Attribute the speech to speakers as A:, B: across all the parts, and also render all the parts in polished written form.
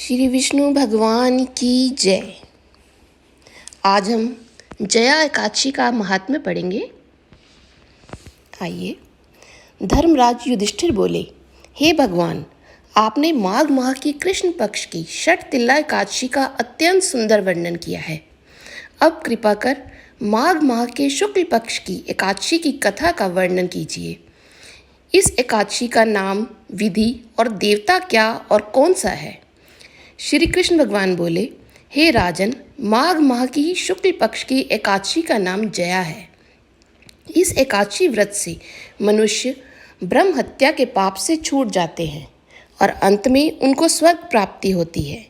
A: श्री विष्णु भगवान की जय। आज हम जया एकादशी का महात्म्य पढ़ेंगे। आइए। धर्मराज युधिष्ठिर बोले, हे भगवान, आपने माघ माह की कृष्ण पक्ष की षटतिला एकादशी का अत्यंत सुंदर वर्णन किया है। अब कृपा कर माघ माह के शुक्ल पक्ष की एकादशी की कथा का वर्णन कीजिए। इस एकादशी का नाम, विधि और देवता क्या और कौन सा है? श्री कृष्ण भगवान बोले, हे राजन, माघ माह की शुक्ल पक्ष की एकादशी का नाम जया है। इस एकादशी व्रत से मनुष्य ब्रह्म हत्या के पाप से छूट जाते हैं और अंत में उनको स्वर्ग प्राप्ति होती है।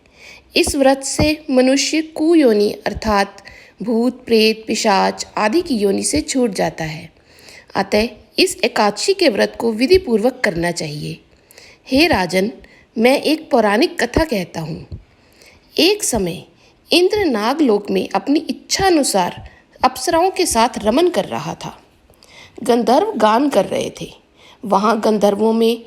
A: इस व्रत से मनुष्य कुयोनि अर्थात भूत, प्रेत, पिशाच आदि की योनि से छूट जाता है। अतः इस एकादशी के व्रत को विधि पूर्वक करना चाहिए। हे राजन, मैं एक पौराणिक कथा कहता हूँ। एक समय इंद्र नागलोक में अपनी इच्छा अनुसार अप्सराओं के साथ रमन कर रहा था। गंधर्व गान कर रहे थे। वहाँ गंधर्वों में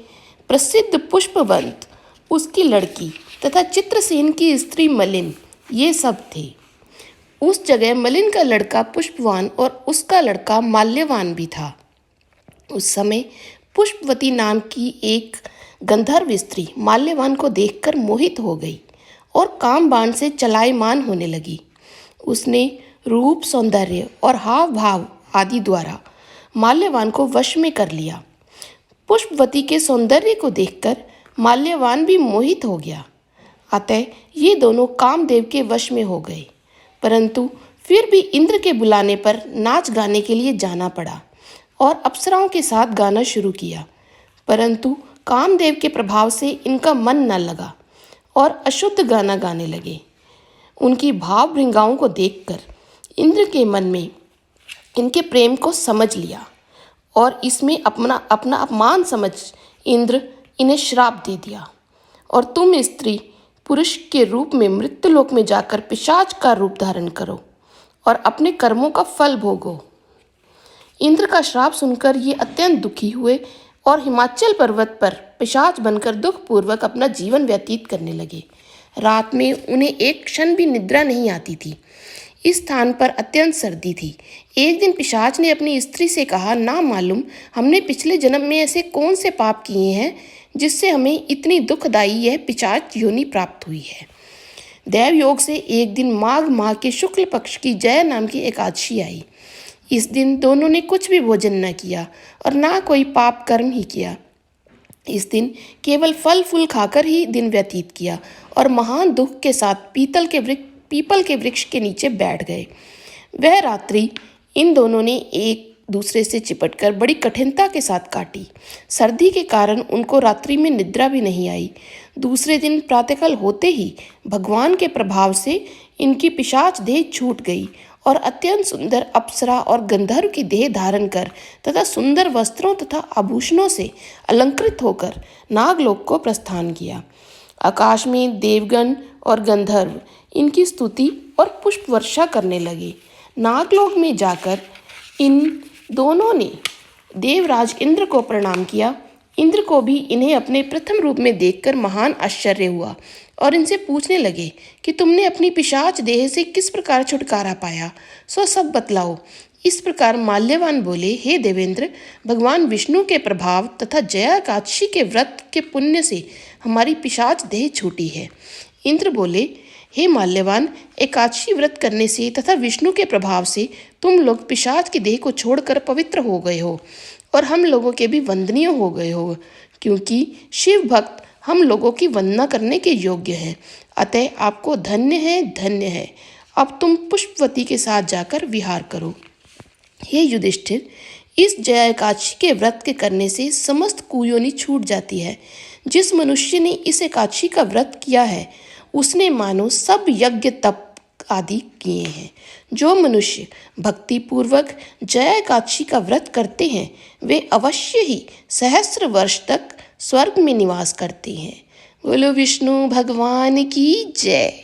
A: प्रसिद्ध पुष्पवंत, उसकी लड़की तथा चित्रसेन की स्त्री मलिन, ये सब थे। उस जगह मलिन का लड़का पुष्पवान और उसका लड़का माल्यवान भी था। उस समय पुष्पवती नाम की एक गंधर्व स्त्री माल्यवान को देखकर मोहित हो गई और काम बाण से चलायमान होने लगी। उसने रूप, सौंदर्य और हाव भाव आदि द्वारा माल्यवान को वश में कर लिया। पुष्पवती के सौंदर्य को देखकर माल्यवान भी मोहित हो गया। अतः ये दोनों कामदेव के वश में हो गए। परंतु फिर भी इंद्र के बुलाने पर नाच गाने के लिए जाना पड़ा और अप्सराओं के साथ गाना शुरू किया। परंतु कामदेव के प्रभाव से इनका मन न लगा और अशुद्ध गाना गाने लगे। उनकी भाव भृंगाओं को देखकर इंद्र के मन में इनके प्रेम को समझ लिया और इसमें अपना अपमान समझ इंद्र इन्हें श्राप दे दिया, और तुम स्त्री पुरुष के रूप में मृत्युलोक में जाकर पिशाच का रूप धारण करो और अपने कर्मों का फल भोगो। इंद्र का श्राप सुनकर ये अत्यंत दुखी हुए और हिमाचल पर्वत पर पिशाच बनकर दुखपूर्वक अपना जीवन व्यतीत करने लगे। रात में उन्हें एक क्षण भी निद्रा नहीं आती थी। इस स्थान पर अत्यंत सर्दी थी। एक दिन पिशाच ने अपनी स्त्री से कहा, ना मालूम हमने पिछले जन्म में ऐसे कौन से पाप किए हैं जिससे हमें इतनी दुखदायी यह पिशाच योनि प्राप्त हुई है। दैव योग से एक दिन माघ माह के शुक्ल पक्ष की जया नाम की एकादशी आई। इस दिन दोनों ने कुछ भी भोजन न किया और ना कोई पाप कर्म ही किया। इस दिन केवल फल फूल खाकर ही दिन व्यतीत किया और महान दुख के साथ पीपल के वृक्ष के नीचे बैठ गए। वह रात्रि इन दोनों ने एक दूसरे से चिपटकर बड़ी कठिनता के साथ काटी। सर्दी के कारण उनको रात्रि में निद्रा भी नहीं आई। दूसरे दिन प्रातःकाल होते ही भगवान के प्रभाव से इनकी पिशाच देह छूट गई और अत्यंत सुंदर अप्सरा और गंधर्व की देह धारण कर तथा सुंदर वस्त्रों तथा आभूषणों से अलंकृत होकर नागलोक को प्रस्थान किया। आकाश में देवगण और गंधर्व इनकी स्तुति और पुष्प वर्षा करने लगे। नागलोक में जाकर इन दोनों ने देवराज इंद्र को प्रणाम किया। इंद्र को भी इन्हें अपने प्रथम रूप में देखकर महान आश्चर्य हुआ और इनसे पूछने लगे कि तुमने अपनी पिशाच देह से किस प्रकार छुटकारा पाया, सो सब बतलाओ। इस प्रकार माल्यवान बोले, हे देवेंद्र, भगवान विष्णु के प्रभाव तथा जया एकादशी के व्रत के पुण्य से हमारी पिशाच देह छूटी है। इंद्र बोले, हे माल्यवान, एकादशी व्रत करने से तथा विष्णु के प्रभाव से तुम लोग पिशाच की देह को छोड़कर पवित्र हो गए हो और हम लोगों के भी वंदनीय हो गए हो, क्योंकि शिव भक्त हम लोगों की वंदना करने के योग्य हैं। अतः आपको धन्य है, धन्य है। अब तुम पुष्पवती के साथ जाकर विहार करो। हे युधिष्ठिर, इस जया एकादशी के व्रत के करने से समस्त कुयोनि छूट जाती है। जिस मनुष्य ने इस एकादशी का व्रत किया है उसने मानो सब यज्ञ तप आदि किए हैं। जो मनुष्य भक्ति पूर्वक जया एकादशी का व्रत करते हैं वे अवश्य ही सहस्र वर्ष तक स्वर्ग में निवास करते हैं। बोलो विष्णु भगवान की जय।